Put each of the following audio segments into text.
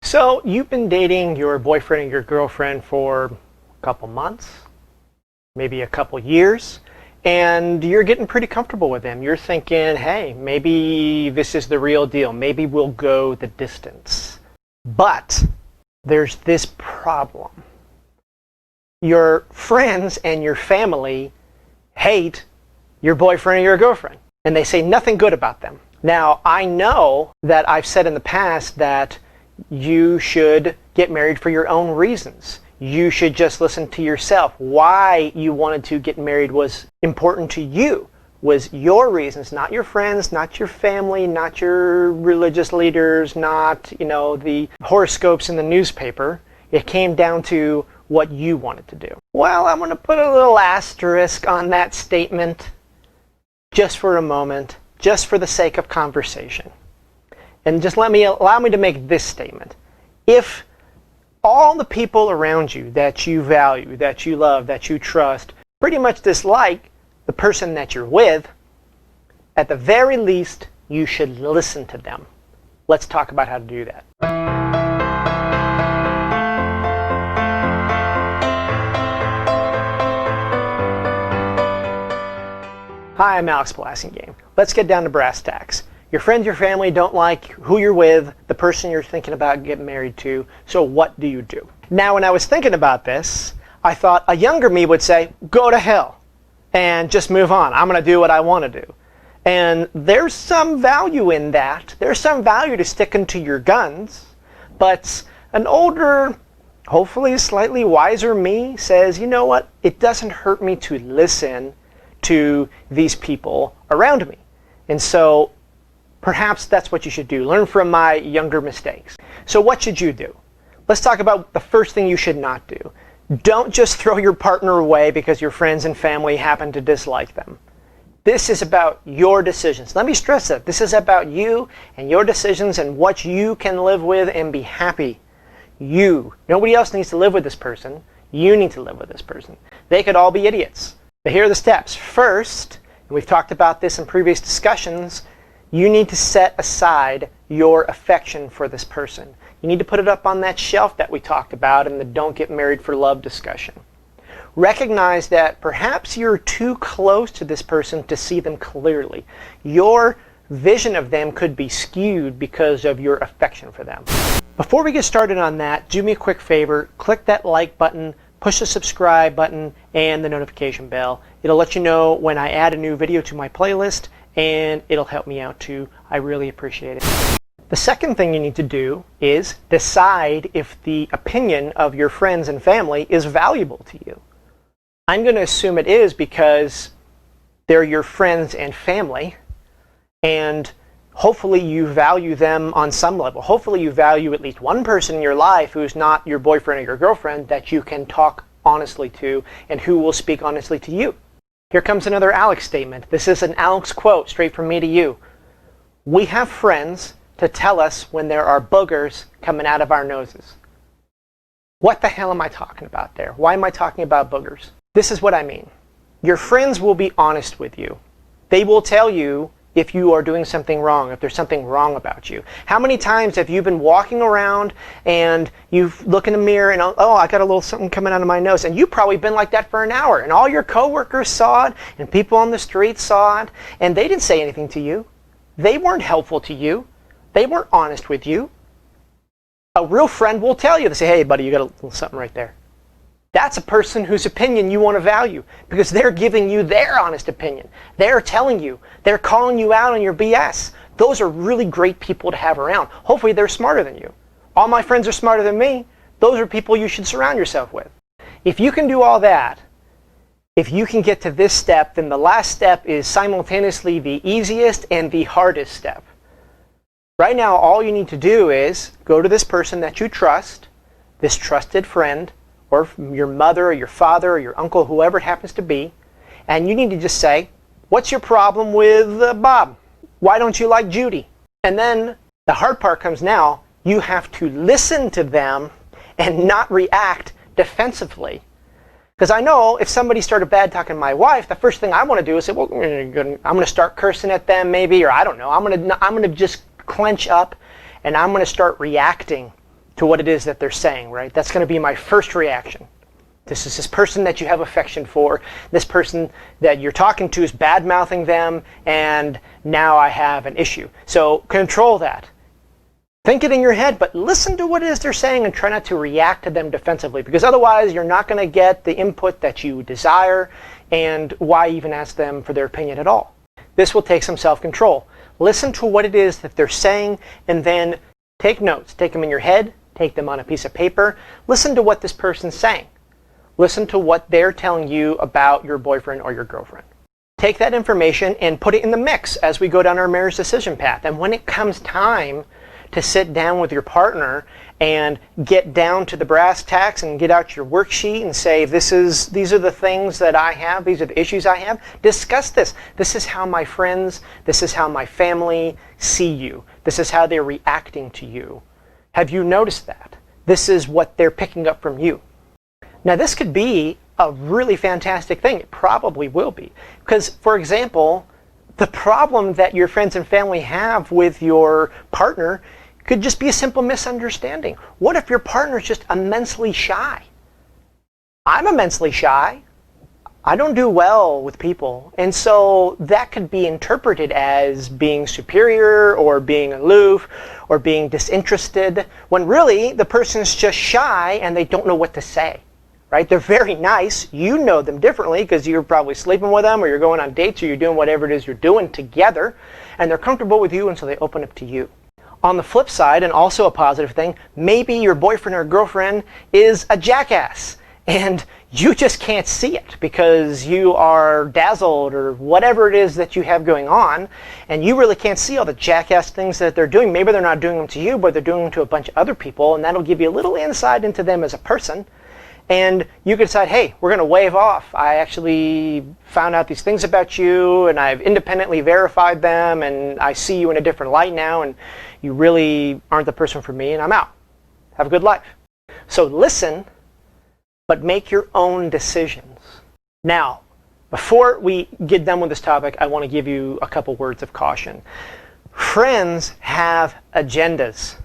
So you've been dating your boyfriend and your girlfriend for a couple months, maybe a couple years, and you're getting pretty comfortable with them. You're thinking, hey, maybe this is the real deal. Maybe we'll go the distance. But there's this problem. Your friends and your family hate your boyfriend or your girlfriend, and they say nothing good about them. Now, I know that I've said in the past that you should get married for your own reasons. You should just listen to yourself. Why you wanted to get married was important to you, was your reasons, not your friends, not your family, not your religious leaders, not, the horoscopes in the newspaper. It came down to what you wanted to do. Well, I'm going to put a little asterisk on that statement just for a moment, just for the sake of conversation. And just allow me to make this statement. If all the people around you that you value, that you love, that you trust, pretty much dislike the person that you're with, at the very least, you should listen to them. Let's talk about how to do that. Hi, I'm Alex Blassingame. Let's get down to brass tacks. Your friends, your family don't like who you're with, the person you're thinking about getting married to, so what do you do? Now, when I was thinking about this, I thought a younger me would say, go to hell and just move on. I'm going to do what I want to do. And there's some value in that. There's some value to sticking to your guns, but an older, hopefully slightly wiser me says, you know what? It doesn't hurt me to listen to these people around me. And so perhaps that's what you should do. Learn from my younger mistakes. So what should you do? Let's talk about the first thing you should not do. Don't just throw your partner away because your friends and family happen to dislike them. This is about your decisions. Let me stress that. This is about you and your decisions and what you can live with and be happy. You. Nobody else needs to live with this person. You need to live with this person. They could all be idiots. But here are the steps. First, and we've talked about this in previous discussions, you need to set aside your affection for this person. You need to put it up on that shelf that we talked about in the don't get married for love discussion. Recognize that perhaps you're too close to this person to see them clearly. Your vision of them could be skewed because of your affection for them. Before we get started on that, do me a quick favor, click that like button, push the subscribe button and the notification bell. It'll let you know when I add a new video to my playlist, and it'll help me out too. I really appreciate it. The second thing you need to do is decide if the opinion of your friends and family is valuable to you. I'm going to assume it is because they're your friends and family, and hopefully you value them on some level. Hopefully you value at least one person in your life who's not your boyfriend or your girlfriend that you can talk honestly to and who will speak honestly to you. Here comes another Alex statement. This is an Alex quote straight from me to you. We have friends to tell us when there are boogers coming out of our noses. What the hell am I talking about there? Why am I talking about boogers? This is what I mean. Your friends will be honest with you. They will tell you if you are doing something wrong, if there's something wrong about you. How many times have you been walking around and you look in the mirror and, oh, I got a little something coming out of my nose, and you've probably been like that for an hour, and all your coworkers saw it, and people on the street saw it, and they didn't say anything to you. They weren't helpful to you. They weren't honest with you. A real friend will tell you, they say, hey, buddy, you got a little something right there. That's a person whose opinion you want to value because they're giving you their honest opinion. They're telling you. They're calling you out on your BS. Those are really great people to have around. Hopefully they're smarter than you. All my friends are smarter than me. Those are people you should surround yourself with. If you can do all that, if you can get to this step, then the last step is simultaneously the easiest and the hardest step. Right now, all you need to do is go to this person that you trust, this trusted friend, or your mother or your father or your uncle, whoever it happens to be, and you need to just say, what's your problem with Bob? Why don't you like Judy? And then the hard part comes now. You have to listen to them and not react defensively. Because I know if somebody started bad talking my wife, the first thing I want to do is say, well, I'm going to start cursing at them maybe, or I don't know. I'm going to just clench up and I'm going to start reacting to what it is that they're saying, right? That's going to be my first reaction. This is this person that you have affection for. This person that you're talking to is bad-mouthing them, and now I have an issue. So control that. Think it in your head, but listen to what it is they're saying and try not to react to them defensively, because otherwise you're not going to get the input that you desire, and why even ask them for their opinion at all? This will take some self-control. Listen to what it is that they're saying, and then take notes. Take them in your head. Take them on a piece of paper. Listen to what this person's saying. Listen to what they're telling you about your boyfriend or your girlfriend. Take that information and put it in the mix as we go down our marriage decision path. And when it comes time to sit down with your partner and get down to the brass tacks and get out your worksheet and say, these are the things that I have, these are the issues I have, discuss this. This is how my friends, this is how my family see you. This is how they're reacting to you. Have you noticed that? This is what they're picking up from you. Now, this could be a really fantastic thing. It probably will be. Because, for example, the problem that your friends and family have with your partner could just be a simple misunderstanding. What if your partner is just immensely shy? I'm immensely shy. I don't do well with people. And so that could be interpreted as being superior or being aloof or being disinterested, when really the person's just shy and they don't know what to say. Right? They're very nice. You know them differently because you're probably sleeping with them, or you're going on dates, or you're doing whatever it is you're doing together, and they're comfortable with you, and so they open up to you. On the flip side, and also a positive thing, maybe your boyfriend or girlfriend is a jackass, and you just can't see it because you are dazzled or whatever it is that you have going on, and you really can't see all the jackass things that they're doing. Maybe they're not doing them to you, but they're doing them to a bunch of other people, and that'll give you a little insight into them as a person. And you can decide, hey, we're going to wave off. I actually found out these things about you, and I've independently verified them, and I see you in a different light now, and you really aren't the person for me, and I'm out. Have a good life. So listen, but make your own decisions. Now, before we get done with this topic, I want to give you a couple words of caution. Friends have agendas.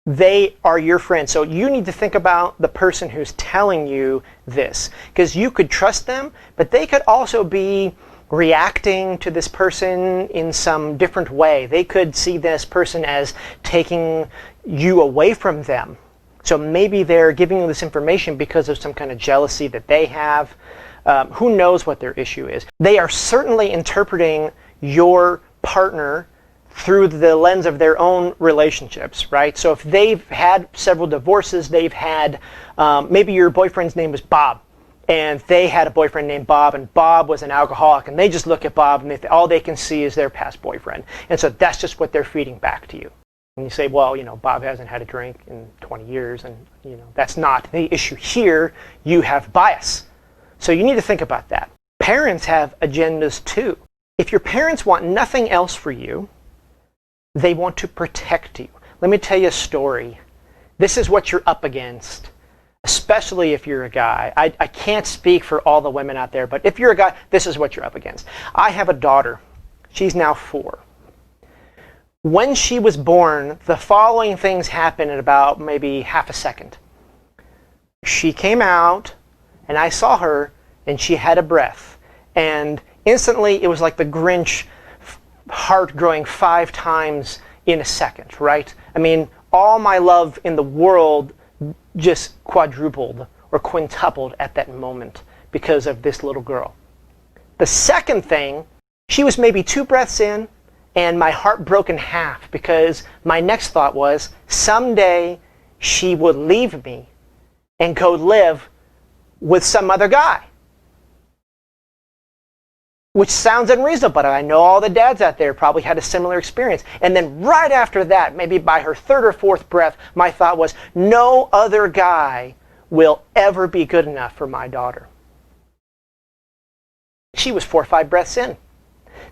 They are your friends. So you need to think about the person who's telling you this, because you could trust them, but they could also be reacting to this person in some different way. They could see this person as taking you away from them. So maybe they're giving you this information because of some kind of jealousy that they have. Who knows what their issue is? They are certainly interpreting your partner through the lens of their own relationships, right? So if they've had several divorces, they've had, maybe your boyfriend's name was Bob, and they had a boyfriend named Bob, and Bob was an alcoholic, and they just look at Bob, and all they can see is their past boyfriend. And so that's just what they're feeding back to you. And you say, well, Bob hasn't had a drink in 20 years, and, that's not the issue here. You have bias. So you need to think about that. Parents have agendas too. If your parents want nothing else for you, they want to protect you. Let me tell you a story. This is what you're up against, especially if you're a guy. I can't speak for all the women out there, but if you're a guy, this is what you're up against. I have a daughter. She's now 4. When she was born, the following things happened in about maybe half a second. She came out, and I saw her, and she had a breath. And instantly, it was like the Grinch heart growing 5 times in a second, right? I mean, all my love in the world just quadrupled or quintupled at that moment because of this little girl. The second thing, she was maybe 2 breaths in, and my heart broke in half because my next thought was, someday she would leave me and go live with some other guy. Which sounds unreasonable, but I know all the dads out there probably had a similar experience. And then right after that, maybe by her 3rd or 4th breath, my thought was, no other guy will ever be good enough for my daughter. She was 4 or 5 breaths in.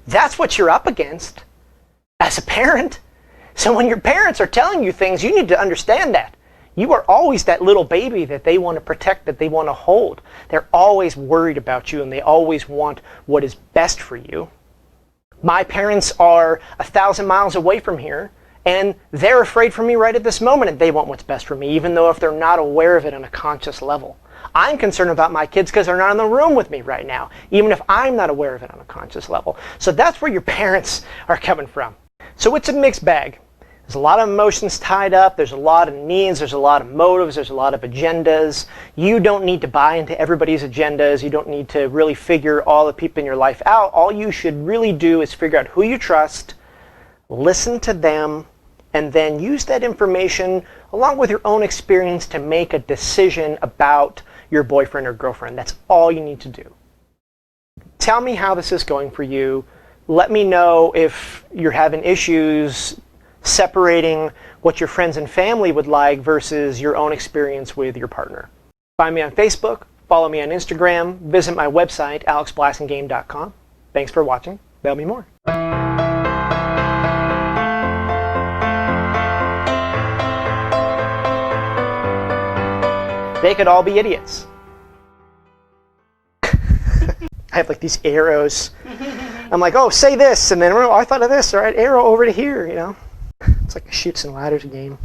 That's what you're up against as a parent. So when your parents are telling you things, you need to understand that. You are always that little baby that they want to protect, that they want to hold. They're always worried about you, and they always want what is best for you. My parents are 1,000 miles away from here, And they're afraid for me right at this moment, and they want what's best for me, even though if they're not aware of it on a conscious level. I'm concerned about my kids because they're not in the room with me right now, even if I'm not aware of it on a conscious level. So that's where your parents are coming from. So it's a mixed bag. There's a lot of emotions tied up. There's a lot of needs. There's a lot of motives. There's a lot of agendas. You don't need to buy into everybody's agendas. You don't need to really figure all the people in your life out. All you should really do is figure out who you trust, listen to them, and then use that information along with your own experience to make a decision about your boyfriend or girlfriend. That's all you need to do. Tell me how this is going for you. Let me know if you're having issues separating what your friends and family would like versus your own experience with your partner. Find me on Facebook, follow me on Instagram, visit my website, alexblassingame.com. Thanks for watching. There'll be more. They could all be idiots. I have like these arrows. I'm like, oh, say this, and then oh, I thought of this. All right, arrow over to here, you know. It's like a Chutes and Ladders game.